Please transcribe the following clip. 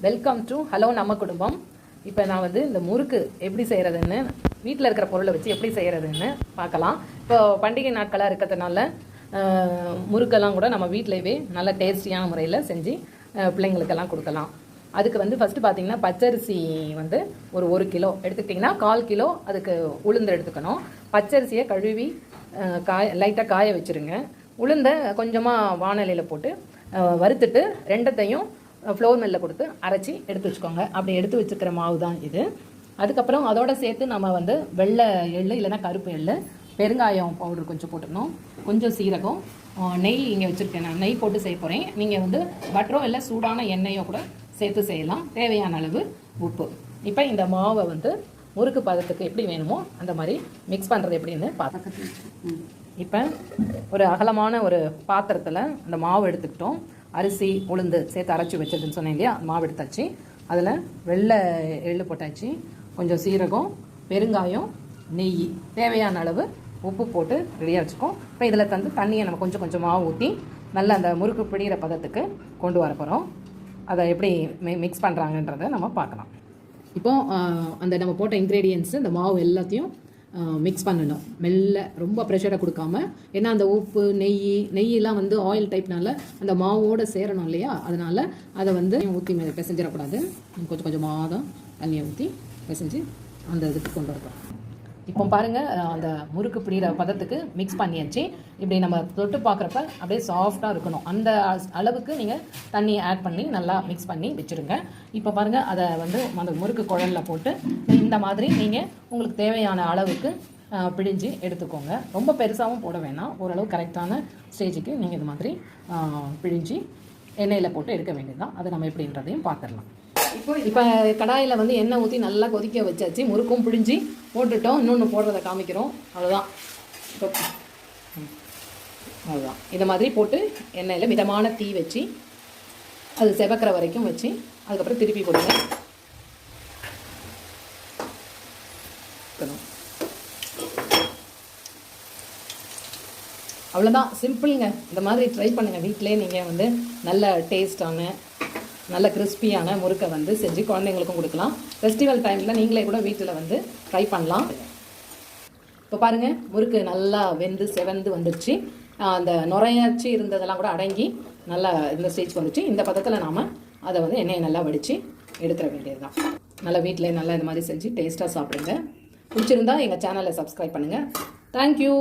Welcome to hello நம்ம குடும்பம். இப்போ நான் வந்து இந்த முறுக்கு எப்படி செய்கிறதுன்னு வீட்டில் இருக்கிற பொருளை வச்சு எப்படி செய்கிறதுன்னு பார்க்கலாம். இப்போ பண்டிகை நாட்களாக இருக்கிறதுனால முறுக்கெல்லாம் கூட நம்ம வீட்டிலேயே நல்ல டேஸ்டியான முறையில் செஞ்சு பிள்ளைங்களுக்கெல்லாம் கொடுக்கலாம். அதுக்கு வந்து ஃபஸ்ட்டு பார்த்தீங்கன்னா பச்சரிசி வந்து ஒரு கிலோ எடுத்துக்கிட்டிங்கன்னா 1/4 கிலோ அதுக்கு உளுந்து எடுத்துக்கணும். பச்சரிசியை கழுவி லைட்டாக காய வச்சுருங்க. உளுந்தை கொஞ்சமாக வானலியில் போட்டு வறுத்துட்டு ரெண்டத்தையும் ஃப்ளோர் மில்லில் கொடுத்து அரைச்சி எடுத்து வச்சுக்கோங்க. அப்படி எடுத்து வச்சுக்கிற மாவு தான் இது. அதுக்கப்புறம் அதோடு சேர்த்து நம்ம வந்து வெள்ளை எள்ளு இல்லைன்னா கருப்பு எள்ளு, பெருங்காயம் பவுடர் கொஞ்சம் போட்டுக்கணும், கொஞ்சம் சீரகம், நெய் இங்கே வச்சுருக்கேன். நான் நெய் போட்டு செய்ய போகிறேன். நீங்கள் வந்து பட்டரோ இல்லை சூடான எண்ணெயோ கூட சேர்த்து செய்யலாம். தேவையான அளவு உப்பு. இப்போ இந்த மாவை வந்து முறுக்கு பதத்துக்கு எப்படி வேணுமோ அந்த மாதிரி மிக்ஸ் பண்ணுறது எப்படின்னு பார்த்து இப்போ ஒரு அகலமான ஒரு பாத்திரத்தில் அந்த மாவு எடுத்துக்கிட்டோம். அரிசி உளுந்து சேர்த்து அரைச்சி வச்சதுன்னு சொன்னேன் இல்லையா, மாவு எடுத்தாச்சு. அதில் வெள்ளை எள்ளு போட்டாச்சு, கொஞ்சம் சீரகம், பெருங்காயம், நெய், தேவையான அளவு உப்பு போட்டு ரெடியாக வச்சுக்கோம். இப்போ இதில் தண்ணியை நம்ம கொஞ்சம் கொஞ்சமாக ஊற்றி நல்லா அந்த முறுக்கு பிடிக்கிற பதத்துக்கு கொண்டு வர போகிறோம். அதை எப்படி மிக்ஸ் பண்ணுறாங்கன்றதை நம்ம பார்க்கலாம். இப்போது அந்த நம்ம போட்ட இன்க்ரீடியன்ஸு இந்த மாவு எல்லாத்தையும் மிக்ஸ் பண்ணணும். மெல்ல, ரொம்ப ப்ரெஷரை கொடுக்காம. ஏன்னா அந்த உப்பு நெய்யெல்லாம் வந்து ஆயில் டைப்னால அந்த மாவோடு சேரணும் இல்லையா, அதனால் அதை வந்து ஊற்றி பிசைஞ்சிடக்கூடாது. கொஞ்சம் கொஞ்சமாக தான் தண்ணியை ஊற்றி பிசைஞ்சு அந்த இதுக்கு கொண்டு வரணும். இப்போ பாருங்கள், அந்த முறுக்கு பிடிக்கிற பதத்துக்கு மிக்ஸ் பண்ணியாச்சு. இப்படி நம்ம தொட்டு பார்க்குறப்ப அப்படியே சாஃப்டாக இருக்கணும். அந்த அளவுக்கு நீங்கள் தண்ணியை ஆட் பண்ணி நல்லா மிக்ஸ் பண்ணி வச்சுருங்க. இப்போ பாருங்கள், அதை வந்து அந்த முறுக்கு குழலில் போட்டு இந்த மாதிரி நீங்கள் உங்களுக்கு தேவையான அளவுக்கு பிழிஞ்சு எடுத்துக்கோங்க. ரொம்ப பெருசாகவும் போட வேணாம், ஓரளவு கரெக்டான ஸ்டேஜுக்கு நீங்கள் இது மாதிரி பிழிஞ்சு எண்ணெயில் போட்டு எடுக்க வேண்டியது தான். அதை நம்ம எப்படின்றதையும் பார்த்துடலாம். இப்போ கடாயில் வந்து எண்ணெய் ஊற்றி நல்லா கொதிக்க வச்சாச்சு. முறுக்கும் பிழிஞ்சி போட்டுட்டோம். இன்னொன்று போடுறதை காமிக்கிறோம். அவ்வளோதான். இப்போ அவ்வளோதான். இதை மாதிரி போட்டு எண்ணெயில் மிதமான தீ வச்சு அது செவக்கிற வரைக்கும் வச்சு அதுக்கப்புறம் திருப்பி போடுங்க. அவ்வளோதான், சிம்பிளுங்க. இந்த மாதிரி ட்ரை பண்ணுங்கள் வீட்டிலே. நீங்கள் வந்து நல்ல டேஸ்டான நல்ல கிறிஸ்பியான முறுக்கை வந்து செஞ்சு குழந்தைங்களுக்கும் கொடுக்கலாம். ஃபெஸ்டிவல் டைமில் நீங்களே கூட வீட்டில் வந்து ட்ரை பண்ணலாம். இப்போ பாருங்கள், முறுக்கு நல்லா வெந்து செவந்து வந்துடுச்சு. அந்த நுரையாச்சு இருந்ததெல்லாம் கூட அடங்கி நல்லா இந்த ஸ்டேஜ் வந்துச்சு. இந்த பதத்தில் நாம் அதை வந்து எண்ணெயை நல்லா வடித்து எடுத்துட வேண்டியது தான். நல்லா வீட்டிலே நல்லா இந்த மாதிரி செஞ்சு டேஸ்ட்டாக சாப்பிடுங்க. பிடிச்சிருந்தா எங்கள் சேனலை சப்ஸ்கிரைப் பண்ணுங்கள். தேங்க்யூ.